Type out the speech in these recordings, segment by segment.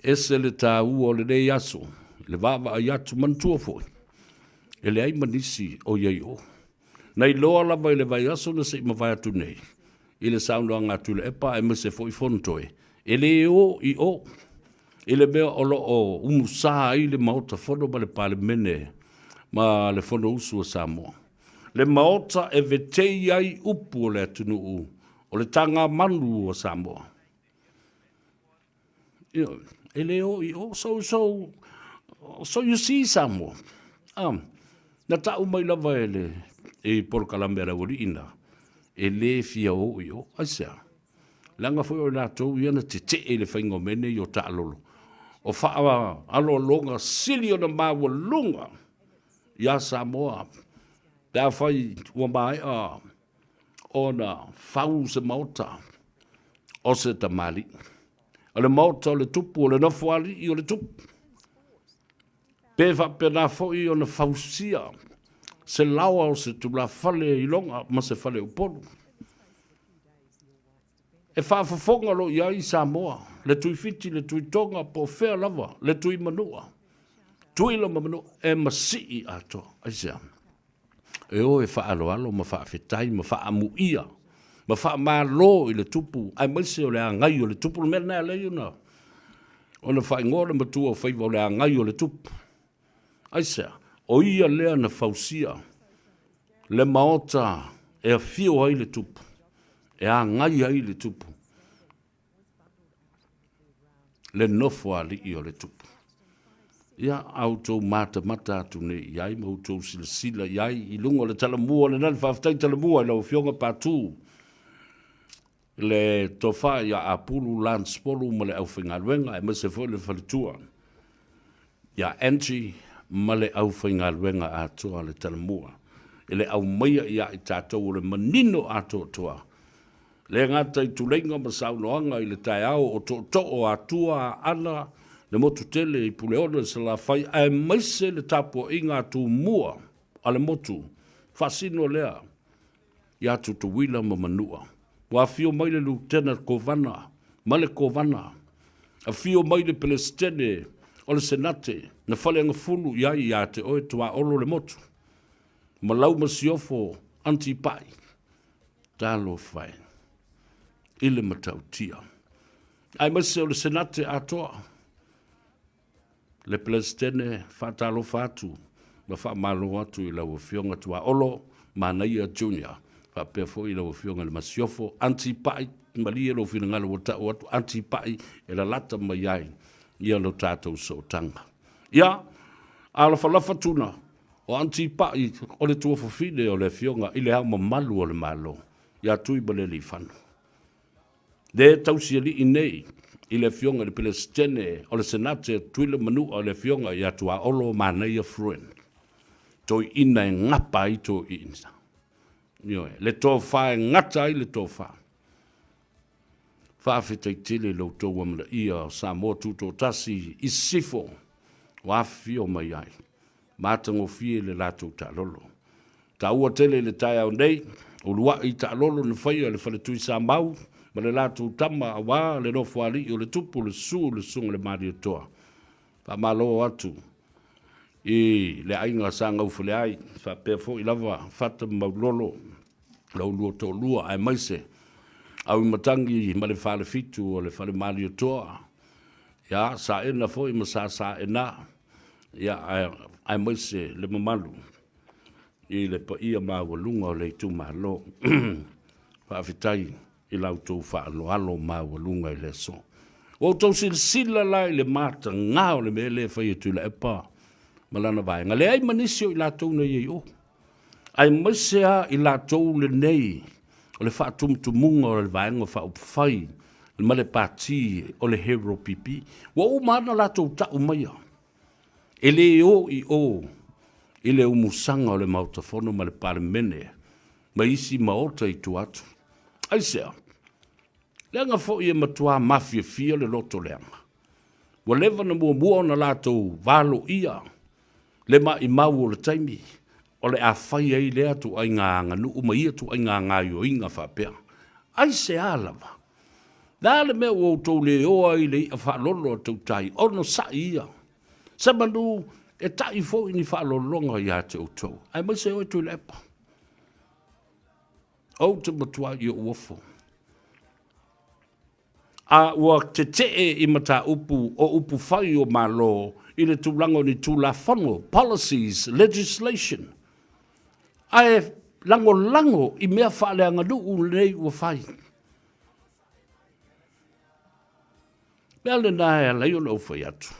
ese le tāu o le nei aso, le vava ai atu mantua foi, e le ai manisi o iei o. Nei loa lava i le vai aso na se ima vai atu nei, i le saunoa ngātu le epa e mese foi fontoe, e le o i o, i le mea o lo o umusa i le maota fono ma le pale mene, ma le fono usu o Samoa. Le maota e vetei ai upu o le atunu u, o le tanga manu o Samoa. E le o i o, so you see Samoa. Na tau mai lava e le, e porkalamera wari ina, e le fia o i o, aisea. Langa foi o lātou iana Tete'e le whaingo mene i o tālolo. O whaawa alo longa sili o na māua lunga, ia Samoa. Tā whai ua mai o na whau se maota o se tamali. O le maota o le tupu, o le nafuali i o le tupu. Pewa pena foi o na whausia, se lawa o se tula whale i longa, ma se whale upolu. E whaafafonga lo ia i Samoa, le tui fiti, le tui tonga, po whea lava, le tui manua. Tui la manua, e masii ato, aisea. E o e whaaloalo, ma whaafetai, ma whaamuia, ma whaamalo i le tupu, ai maise o le angai o le tupu, le mea nea leo na. O na whaingore matua o whaiva o le angai o le tupu. Aisea, o ia lea na whausia, le maota e a fio ai le tupu, e a ngai ai le tupu, le nofo ali i o le tupu. Ia auto mata atu ne iai, mautou sila iai, i lungo le talamua, le nani whaftai talamua, lau fionga pātū, le tofa ia apulu lanspolu ma le au whingaluenga, e mase foi le whalitua. Ia entry, ma le au whaingaluenga atoa le talamua. E le au maia ia i tātou le manino atoa toa. Le ngata i tulenga ma saunoanga i le tai au o o atua ana le motu tele i puleona se la fai ai maise le tapo inga tu mua ale motu. Fasino lea i atu tu wila ma manua. Wa fio mai le lieutenant kovana, ma le kovana. A fio mai le pelestene o le senate na fale anga fulu iai ia te oe tua olo le motu. Ma lau masiofo antipai. Talo fai. Ile matautia. Ai mase o le senate atoa. Le pelestene fatalo fatu. Ma fa malo atu i lau fionga tua olo ma naia junior. Fa perfo i lau fionga le masiofo antipai. Malia lo fina ngalo watu antipai e la lata maiai. Ia lo tātou so tanga. Ia, ala falafa tuna, o antipai, o le tua fofine o le fionga, i le hama malu o le malo. Ia tui ba le li whanu. Le tausia li inei, i le fionga le pelestene, o le senate, tui le manu o le fionga, ia tua olo manei a fruen. Toi ina e ngapa i to ina. Le tō whae ngata i le tō whae. Whawhitai tele lau tau amla ia Samoa Tuto'atasi i sifo wa fio mai ai. Mātango fie le lātou ta lolo. Ta ua tele le tai au nei, o lua i ta lolo na whaia le whaletui sa mau, ma le lātou tama a wā le nofo ali o le tupu le su le sunga le maria toa. Pa malo atu. I le ainga sa ngau fule ai, fa perfo i lava, fata maulolo, lau lua to lua ai maise, au matangi ma le whale fitu o le whale mario toa. Ia, sa ena fo i sa ena. Ia, ai maise le mamalu. I le pa ia mawalunga o le tu malo. Whawhitai i lau tau whaaloalo mawalunga i le so. O tau sila lai le mata ngā o le me le whai tu le epa. Malana vai. Nga le ai manisio i la tau na i o. Ai maise a i la tau le nei. O le whaatumtumunga o le vaenga whaupwhai, le male pāti o le hero pipi, wa o mana lātou tau maia. E le o i o, i le umusanga o le mautafono ma le pare mene, ma isi maota i tu atu. Aisea, leanga fo i e matua mafia fia le loto leanga. Wa lewa na mua na lātou valo ia, le ma i mau o le taimi, o le a whai ei lea tu ai ngā nganu, uma ia tu ai ngā ngā yo inga whapea. Ai se ālawa. Dale me o tau le oa i le i a whaalolo a tau tai. Ono sa ia. Sa manu e tai fo ini whaalolonga i a tau tau. Ai mai se oi tu lepa. O te matua i o uofo. A ua Tete'e i mata upu o upu whai o malo i le tūlango ni tūla whango. Policies, legislation. Ai lango i mea whaaleanga nuu nei ua whai. Mea le nae a leo na uwhai atu.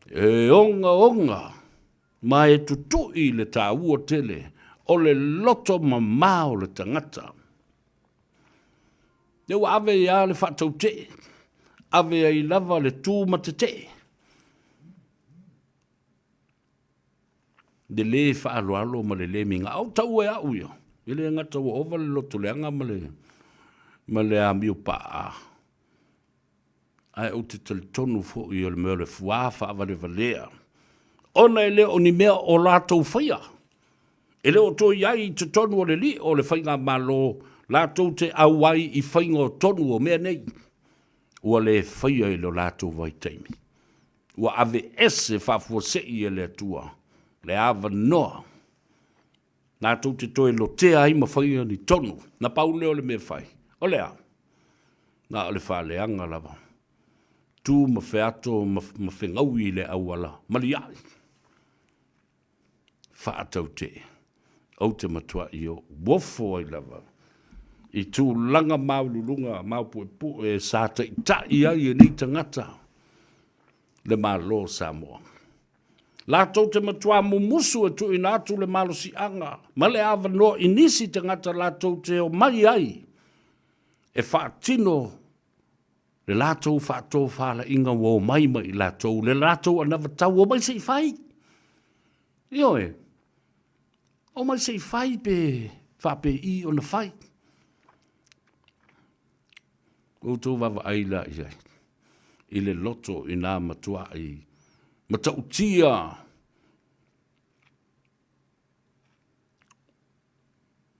E onga, ma e tutui le tā ua tele, o le loto mamao le tangata. Neu ave ia le whatau te, ave ai lava le tū ma te. De le whaaloalo ma le minga, au tau e au ia. Ile ngata ua ova le loto le anga ma le amiu paa. Ai o te tonu fo i o le mea le fuafa avale valea. Ona e leo ni mea o lātou whaia. E leo tō iai te tonu o le li o le whainga malo, lātou te awai i whainga o tonu o mea nei. Ua le whaia i lo lātou vai teimi. Ua ave ese whafuasei e le atua. Le ava noa. Lātou te toe lo tea i ma whainga ni tonu. Na pau leo le mea whai. O lea. Na o le whaaleanga lava. Tu ma feato ma whengau i le awala. Mali ai. Whaatau te. Au te matua i o. Wofo ai lava. I tū langa maululunga, maupuepu e sāta i tai ai e ni tangata. Le malo Samoa. Lātou te matua mumusu e tu inatu le malo si anga. Ma le awa no inisi tangata lātou te o mai ai. E whaatino le lātou whātou whāla inga wō mai lātou. Le lātou anawa tau o mai sei whai. Ioe. O mai sei whai pe whape i o na whai. O tō wawa aila i ai. I le loto i nā matua i. Matautia.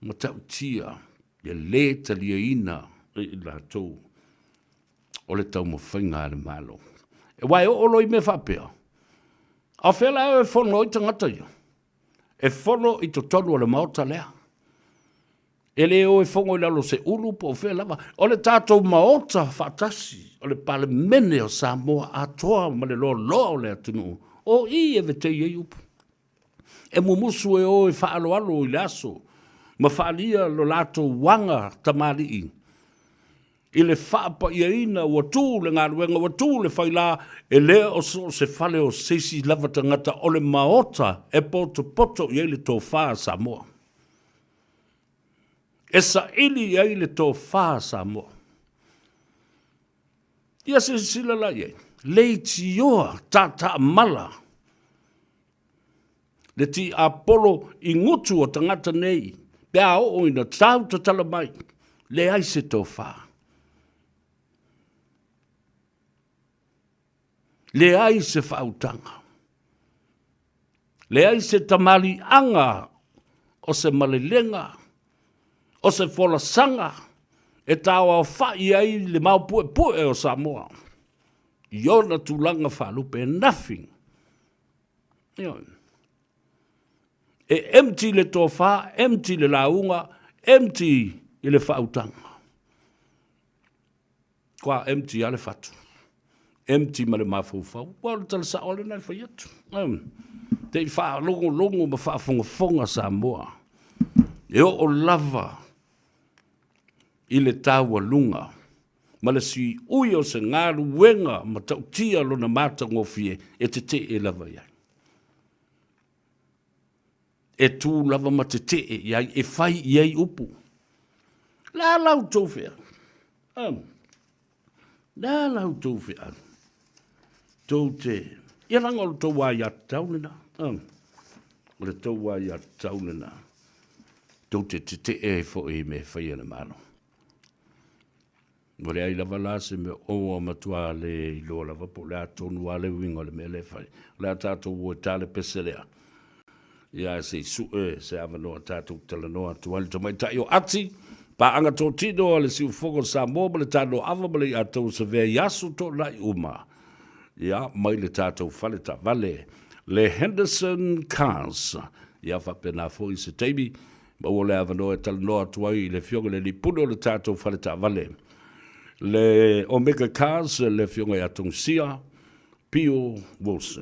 Matautia. Ia le talia ina i lātou. O le tau mo whainga le malo. E wai o olo i me whapea. A whela e whono i tangata ia. E whono i to tonu o le maota lea. E le o e whongo i lalo se ulu po whela wa. O le tātou maota whatasi. O le pale mene o Samoa atoa ma le loa o le atunu. O i e vete i upu. E mumusu e o e whaalo alo i le aso. Ma whaalia lo lātou wanga tamari i. I le whaapa ia ina ua tū le ngāruenga, ua tū le whaila e lea o se whale o seisi lava tangata o le maota e poto i le tō whaa Samoa. E sa ili i le tō whaa Samoa. Ia se sila la iei. Lei ti oa tata mala. Le ti apolo i ngutu o tangata nei. Pea o ina tau ta tala mai. Le ai se tō whaa. Le ai se whautanga. Le ai se tamali anga o se malelenga, o se folasanga, e tawa o whai ai le mau pue o Samoa. Iona tūlanga whalupe, nothing. E empty le tō wha, empty le launga, empty i le whautanga. Kwa empty ale whatu. Empty ma le mafufau. Wala tala sa ole nai whai atu. Te i wha longo ma wha fonga Samoa. E o lava i le tāua lunga. Ma le si ui o se ngāru wenga ma tautia lona mata ngofie e Tete'e lava iai. E tū lava ma Tete'e iai e whai iai upu. La lau tōwhea. La lau tōwhea. Tau te, ia langa o tau wā ia taunena. O le tau wā ia taunena. Tau te Tete'e fo i me whaia na mano. Mo le ai lava la se me o matua le i loa lava po le atonu a le wingo le me le whai. Le a tātou ua tāle pese lea. Ia se su se ava noa tātou tala noa tuali to mai tai o ati. Pa anga tō tino le si ufongo Samoa ma le tāno awa ma le atou sa vea yasu tō lai uma. Ia, mai le tātou whale tā vale. Le Henderson Cars. Ia whapena fo i se teimi. Ma ua le avanoa e tala noa tuai i le fionga le lipuno le tātou whale tā vale. Le Omega Cars le fionga i atong sia. Pio Wilson.